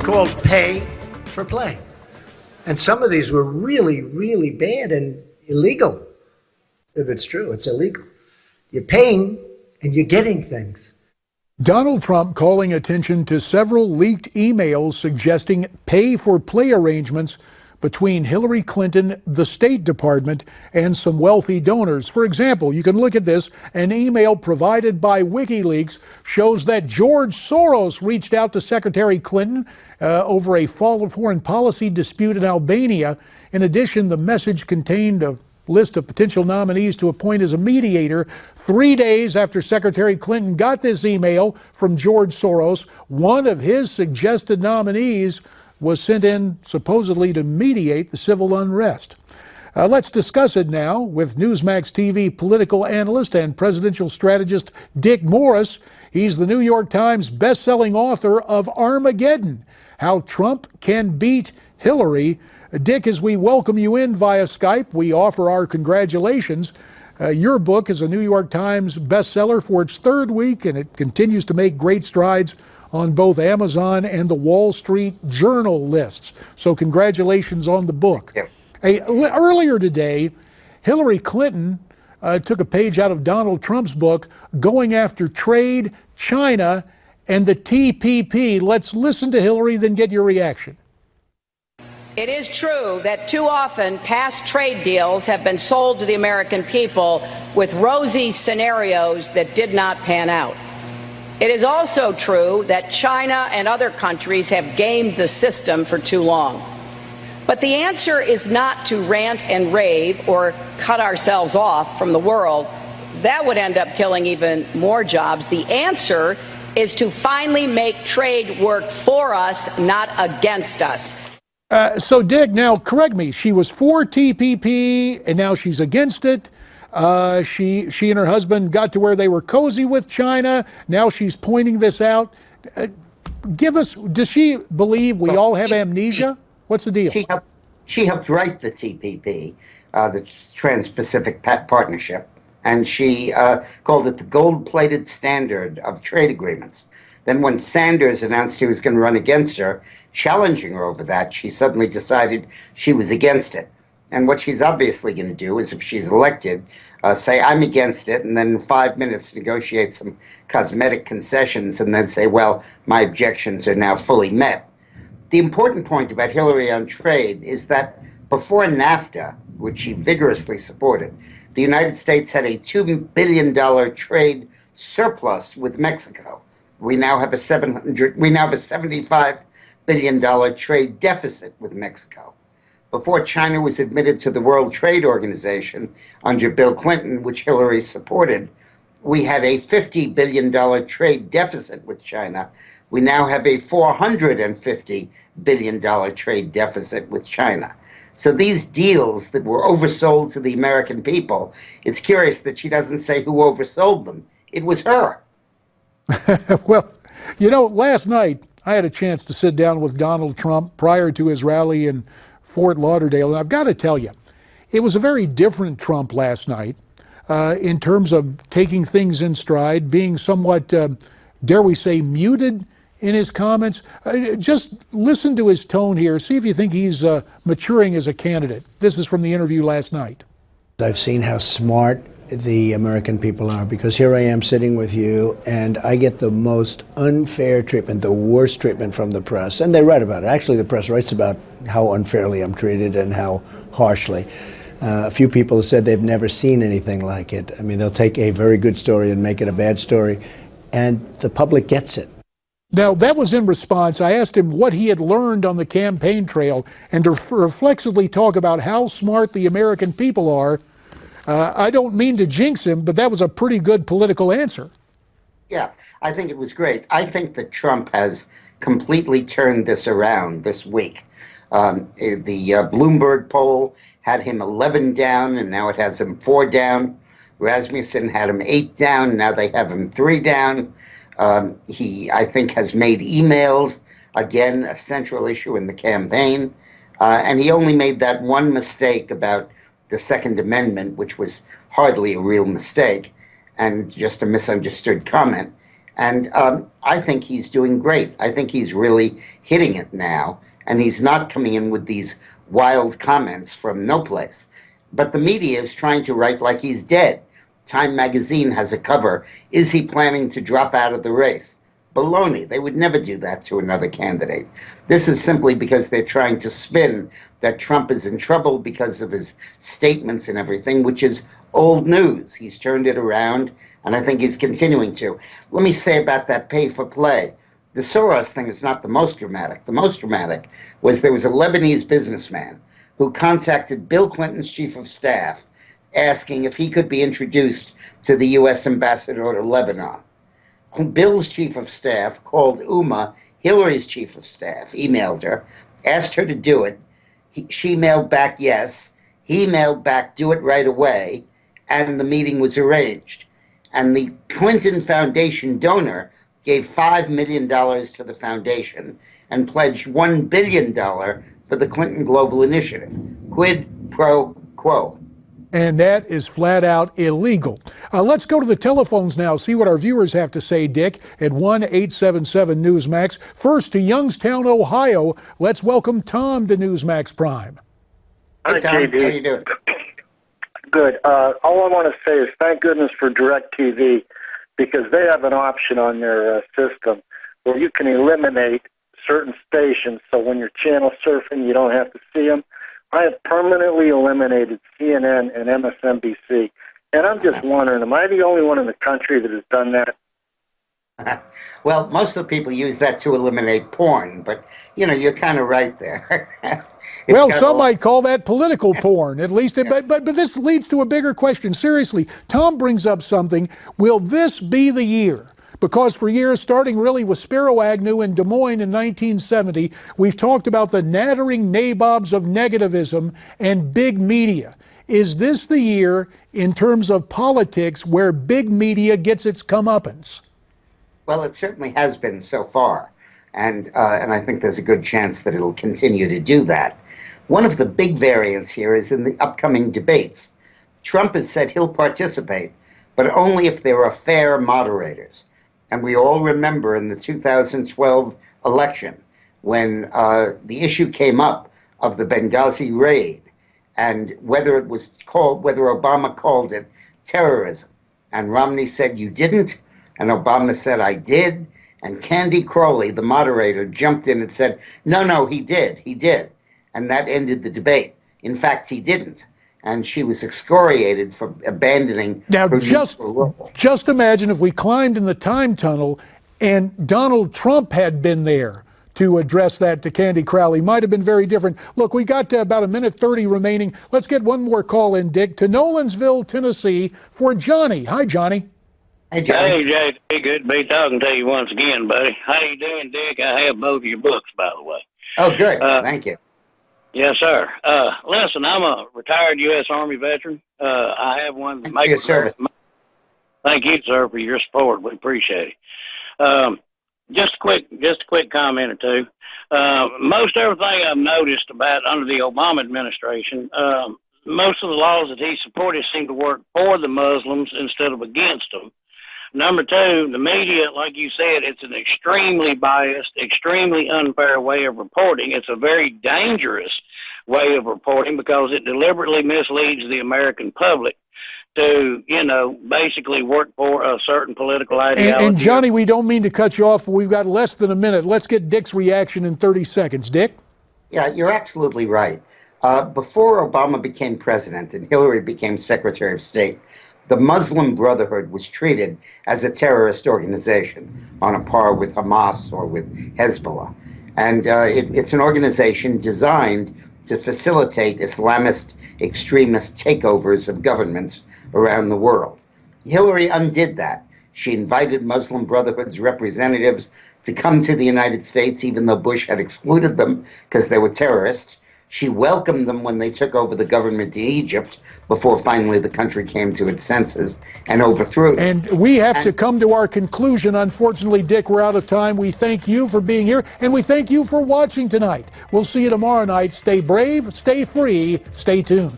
called pay for play. And some of these were really, really bad and illegal. If it's true, it's illegal. You're paying and you're getting things. Donald Trump calling attention to several leaked emails suggesting pay-for-play arrangements between Hillary Clinton, the State Department, and some wealthy donors. For example, you can look at this. An email provided by WikiLeaks shows that George Soros reached out to Secretary Clinton over a foreign policy dispute in Albania. In addition, the message contained a list of potential nominees to appoint as a mediator. 3 days after Secretary Clinton got this email from George Soros, one of his suggested nominees was sent in supposedly to mediate the civil unrest. Let's discuss it now with Newsmax TV political analyst and presidential strategist Dick Morris. He's the New York Times best-selling author of Armageddon, How Trump Can Beat Hillary. Dick, as we welcome you in via Skype, we offer our congratulations. Your book is a New York Times bestseller for its third week, and it continues to make great strides on both Amazon and the Wall Street Journal lists. So congratulations on the book. Yeah. Hey, earlier today, Hillary Clinton took a page out of Donald Trump's book going after trade, China, and the TPP. Let's listen to Hillary, then get your reaction. It is true that too often past trade deals have been sold to the American people with rosy scenarios that did not pan out. It is also true that China and other countries have gamed the system for too long. But the answer is not to rant and rave or cut ourselves off from the world. That would end up killing even more jobs. The answer is to finally make trade work for us, not against us. So, Dick, now correct me. She was for TPP, and now she's against it. She and her husband got to where they were cozy with China. Now she's pointing this out. Does she believe we all have amnesia? What's the deal? She helped write the TPP, the Trans-Pacific Partnership, and she called it the gold-plated standard of trade agreements. Then when Sanders announced he was going to run against her, challenging her over that, she suddenly decided she was against it. And what she's obviously going to do is, if she's elected, say, I'm against it, and then in 5 minutes negotiate some cosmetic concessions and then say, well, my objections are now fully met. The important point about Hillary on trade is that before NAFTA, which she vigorously supported, the United States had a $2 billion trade surplus with Mexico. We now have a $75 billion trade deficit with Mexico. Before China was admitted to the World Trade Organization under Bill Clinton, which Hillary supported, we had a $50 billion trade deficit with China. We now have a $450 billion trade deficit with China. So these deals that were oversold to the American people, it's curious that she doesn't say who oversold them. It was her. Well, you know, last night I had a chance to sit down with Donald Trump prior to his rally in Fort Lauderdale, and I've got to tell you, it was a very different Trump last night in terms of taking things in stride, being somewhat, dare we say, muted in his comments. Just listen to his tone here. See if you think he's maturing as a candidate. This is from the interview last night. I've seen how smart the American people are, because here I am sitting with you and I get the most unfair treatment, the worst treatment from the press, and they write about it. Actually, the press writes about how unfairly I'm treated and how harshly. A few people have said they've never seen anything like it. I mean, they'll take a very good story and make it a bad story, and the public gets it. Now, that was in response. I asked him what he had learned on the campaign trail and to reflexively talk about how smart the American people are. I don't mean to jinx him, but that was a pretty good political answer. Yeah, I think it was great. I think that Trump has completely turned this around this week. The Bloomberg poll had him 11 down, and now it has him 4 down. Rasmussen had him 8 down, now they have him 3 down. He, I think, has made emails, again, a central issue in the campaign. And he only made that one mistake about the Second Amendment, which was hardly a real mistake and just a misunderstood comment. And I think he's doing great. I think he's really hitting it now. And he's not coming in with these wild comments from no place. But the media is trying to write like he's dead. Time magazine has a cover. Is he planning to drop out of the race? Baloney. They would never do that to another candidate. This is simply because they're trying to spin that Trump is in trouble because of his statements and everything, which is old news. He's turned it around, and I think he's continuing to. Let me say about that pay for play. The Soros thing is not the most dramatic. The most dramatic was there was a Lebanese businessman who contacted Bill Clinton's chief of staff asking if he could be introduced to the U.S. ambassador to Lebanon. Bill's chief of staff called Uma, Hillary's chief of staff, emailed her, asked her to do it. She mailed back yes. He mailed back do it right away, and the meeting was arranged. And the Clinton Foundation donor gave $5 million to the foundation and pledged $1 billion for the Clinton Global Initiative. Quid pro quo. And that is flat out illegal. Let's go to the telephones now, see what our viewers have to say, Dick, at 1-877-Newsmax. First to Youngstown, Ohio. Let's welcome Tom to Newsmax Prime. Hi, Tom. How are you doing? Good. All I want to say is thank goodness for DirecTV, because they have an option on their system where you can eliminate certain stations, so when you're channel surfing, you don't have to see them. I have permanently eliminated CNN and MSNBC, and I'm just wondering, am I the only one in the country that has done that? Well, most of the people use that to eliminate porn, but, you know, you're kind of right there. Well, some might call that political porn, at least. Yeah. But this leads to a bigger question. Seriously, Tom brings up something. Will this be the year? Because for years, starting really with Spiro Agnew in Des Moines in 1970, we've talked about the nattering nabobs of negativism and big media. Is this the year, in terms of politics, where big media gets its comeuppance? Well, it certainly has been so far, and I think there's a good chance that it'll continue to do that. One of the big variants here is in the upcoming debates. Trump has said he'll participate, but only if there are fair moderators. And we all remember in the 2012 election when the issue came up of the Benghazi raid and whether Obama called it terrorism. And Romney said, you didn't. And Obama said, I did. And Candy Crowley, the moderator, jumped in and said, no, he did. And that ended the debate. In fact, he didn't. And she was excoriated for abandoning now, her just imagine if we climbed in the time tunnel and Donald Trump had been there to address that to Candy Crowley. Might have been very different. Look, we got about 1:30 remaining. Let's get one more call in, Dick, to Nolensville, Tennessee, for Johnny. Hi, Johnny. Hey, Johnny. Hey, Jay. Hey, good to be talking to you once again, buddy. How you doing, Dick? I have both of your books, by the way. Oh, good. Thank you. Yes, sir. Listen, I'm a retired U.S. Army veteran. I have one. Thanks for your service. Thank you, sir, for your support. We appreciate it. Just a quick comment or two. Most everything I've noticed about under the Obama administration, most of the laws that he supported seem to work for the Muslims instead of against them. Number two, the media, like you said, it's an extremely biased, extremely unfair way of reporting. It's a very dangerous way of reporting because it deliberately misleads the American public to, basically work for a certain political ideology. And Johnny, we don't mean to cut you off, but we've got less than a minute. Let's get Dick's reaction in 30 seconds. Dick? Yeah, you're absolutely right. Before Obama became president and Hillary became Secretary of State, the Muslim Brotherhood was treated as a terrorist organization on a par with Hamas or with Hezbollah. And it's an organization designed to facilitate Islamist extremist takeovers of governments around the world. Hillary undid that. She invited Muslim Brotherhood's representatives to come to the United States, even though Bush had excluded them because they were terrorists. She welcomed them when they took over the government in Egypt before finally the country came to its senses and overthrew them. And we have to come to our conclusion. Unfortunately, Dick, we're out of time. We thank you for being here, and we thank you for watching tonight. We'll see you tomorrow night. Stay brave, stay free, stay tuned.